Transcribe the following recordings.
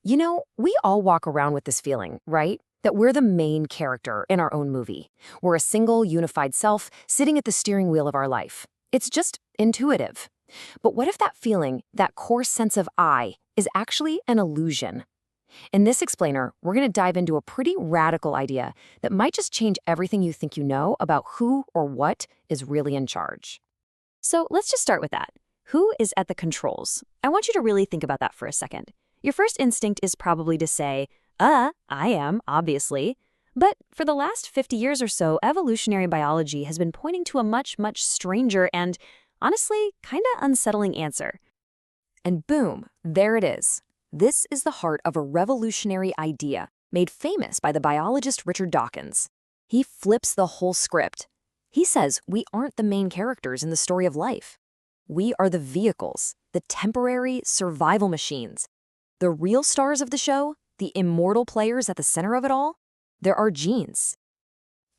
We all walk around with this feeling, right? That we're the main character in our own movie. We're a single, unified self sitting at the steering wheel of our life. It's just intuitive. But what if that feeling, that core sense of I, is actually an illusion? In this explainer, we're going to dive into a pretty radical idea that might just change everything you think you know about who or what is really in charge. So let's just start with that. Who is at the controls? I want you to really think about that for a second. Your first instinct is probably to say, I am, obviously. But for the last 50 years or so, evolutionary biology has been pointing to a much, much stranger and, honestly, kind of unsettling answer. And boom, there it is. This is the heart of a revolutionary idea made famous by the biologist Richard Dawkins. He flips the whole script. He says we aren't the main characters in the story of life. We are the vehicles, the temporary survival machines. The real stars of the show, the immortal players at the center of it all, they're our genes.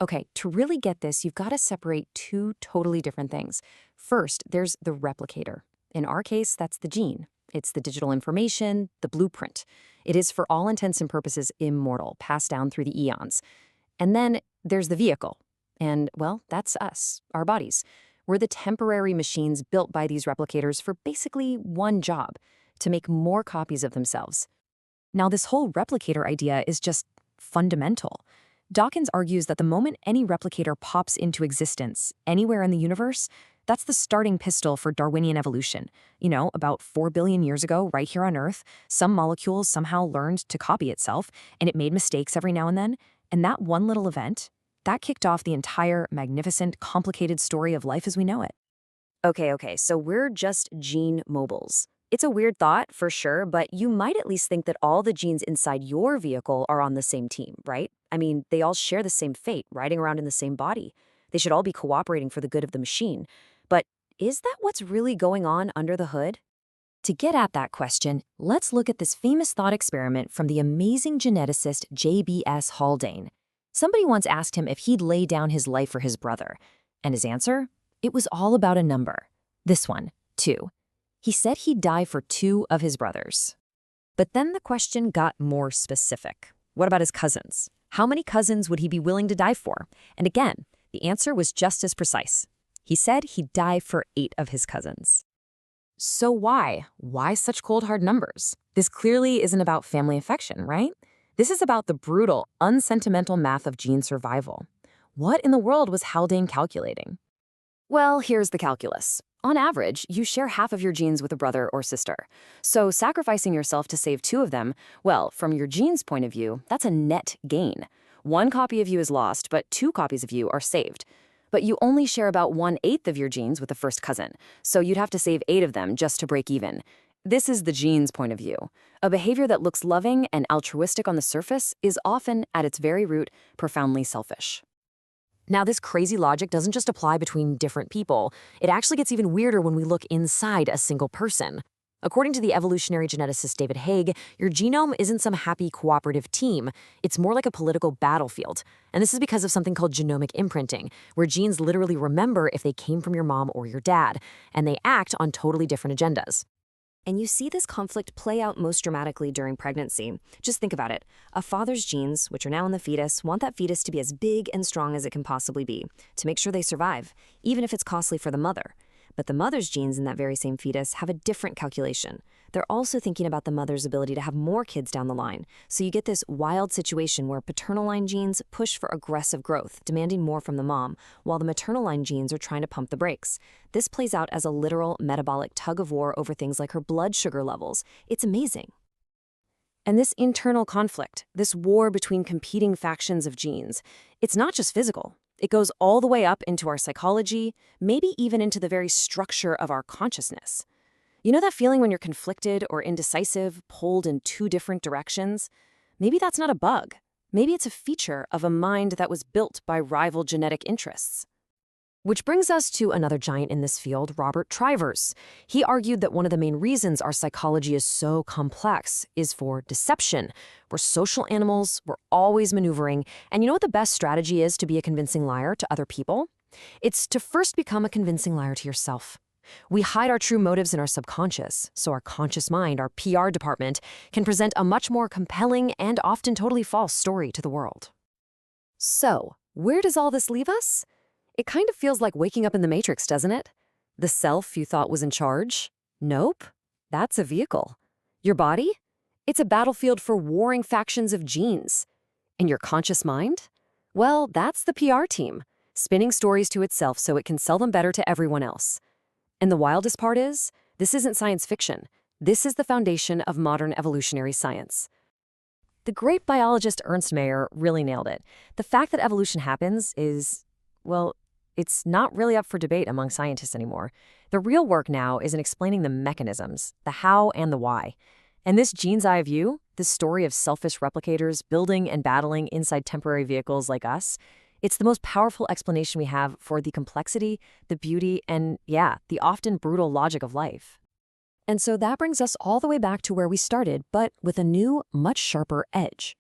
Okay, to really get this, you've got to separate two totally different things. First, there's the replicator. In our case, that's the gene. It's the digital information, the blueprint. It is, for all intents and purposes, immortal, passed down through the eons. And then there's the vehicle. And, well, that's us, our bodies. We're the temporary machines built by these replicators for basically one job, to make more copies of themselves. Now, this whole replicator idea is just fundamental. Dawkins argues that the moment any replicator pops into existence anywhere in the universe, that's the starting pistol for Darwinian evolution. About 4 billion years ago, right here on Earth, some molecule somehow learned to copy itself, and it made mistakes every now and then. And that one little event, that kicked off the entire magnificent, complicated story of life as we know it. Okay, so we're just gene mobiles. It's a weird thought, for sure, but you might at least think that all the genes inside your vehicle are on the same team, right? I mean, they all share the same fate, riding around in the same body. They should all be cooperating for the good of the machine. But is that what's really going on under the hood? To get at that question, let's look at this famous thought experiment from the amazing geneticist J.B.S. Haldane. Somebody once asked him if he'd lay down his life for his brother. And his answer? It was all about a number. This one, 2. He said he'd die for 2 of his brothers. But then the question got more specific. What about his cousins? How many cousins would he be willing to die for? And again, the answer was just as precise. He said he'd die for 8 of his cousins. So why? Why such cold hard numbers? This clearly isn't about family affection, right? This is about the brutal, unsentimental math of gene survival. What in the world was Haldane calculating? Well, here's the calculus. On average, you share half of your genes with a brother or sister. So sacrificing yourself to save 2 of them, well, from your genes' point of view, that's a net gain. 1 copy of you is lost, but 2 copies of you are saved. But you only share about 1/8 of your genes with the first cousin, so you'd have to save 8 of them just to break even. This is the genes' point of view. A behavior that looks loving and altruistic on the surface is often, at its very root, profoundly selfish. Now, this crazy logic doesn't just apply between different people. It actually gets even weirder when we look inside a single person. According to the evolutionary geneticist David Haig, your genome isn't some happy cooperative team. It's more like a political battlefield. And this is because of something called genomic imprinting, where genes literally remember if they came from your mom or your dad, and they act on totally different agendas. And you see this conflict play out most dramatically during pregnancy. Just think about it. A father's genes, which are now in the fetus, want that fetus to be as big and strong as it can possibly be, to make sure they survive, even if it's costly for the mother. But the mother's genes in that very same fetus have a different calculation. They're also thinking about the mother's ability to have more kids down the line. So you get this wild situation where paternal line genes push for aggressive growth, demanding more from the mom, while the maternal line genes are trying to pump the brakes. This plays out as a literal metabolic tug-of-war over things like her blood sugar levels. It's amazing. And this internal conflict, this war between competing factions of genes, it's not just physical. It goes all the way up into our psychology, maybe even into the very structure of our consciousness. You know that feeling when you're conflicted or indecisive, pulled in 2 different directions? Maybe that's not a bug. Maybe it's a feature of a mind that was built by rival genetic interests. Which brings us to another giant in this field, Robert Trivers. He argued that one of the main reasons our psychology is so complex is for deception. We're social animals, we're always maneuvering, and you know what the best strategy is to be a convincing liar to other people? It's to first become a convincing liar to yourself. We hide our true motives in our subconscious, so our conscious mind, our PR department, can present a much more compelling and often totally false story to the world. So, where does all this leave us? It kind of feels like waking up in the Matrix, doesn't it? The self you thought was in charge? Nope. That's a vehicle. Your body? It's a battlefield for warring factions of genes. And your conscious mind? Well, that's the PR team, spinning stories to itself so it can sell them better to everyone else. And the wildest part is, this isn't science fiction. This is the foundation of modern evolutionary science. The great biologist Ernst Mayr really nailed it. The fact that evolution happens is, well, it's not really up for debate among scientists anymore. The real work now is in explaining the mechanisms, the how and the why. And this gene's eye view, this story of selfish replicators building and battling inside temporary vehicles like us, it's the most powerful explanation we have for the complexity, the beauty, and, yeah, the often brutal logic of life. And so that brings us all the way back to where we started, but with a new, much sharper edge.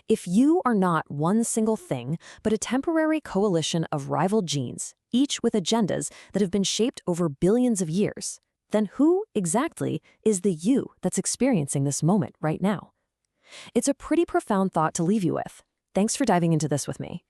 If you are not one single thing, but a temporary coalition of rival genes, each with agendas that have been shaped over billions of years, then who exactly is the you that's experiencing this moment right now? It's a pretty profound thought to leave you with. Thanks for diving into this with me.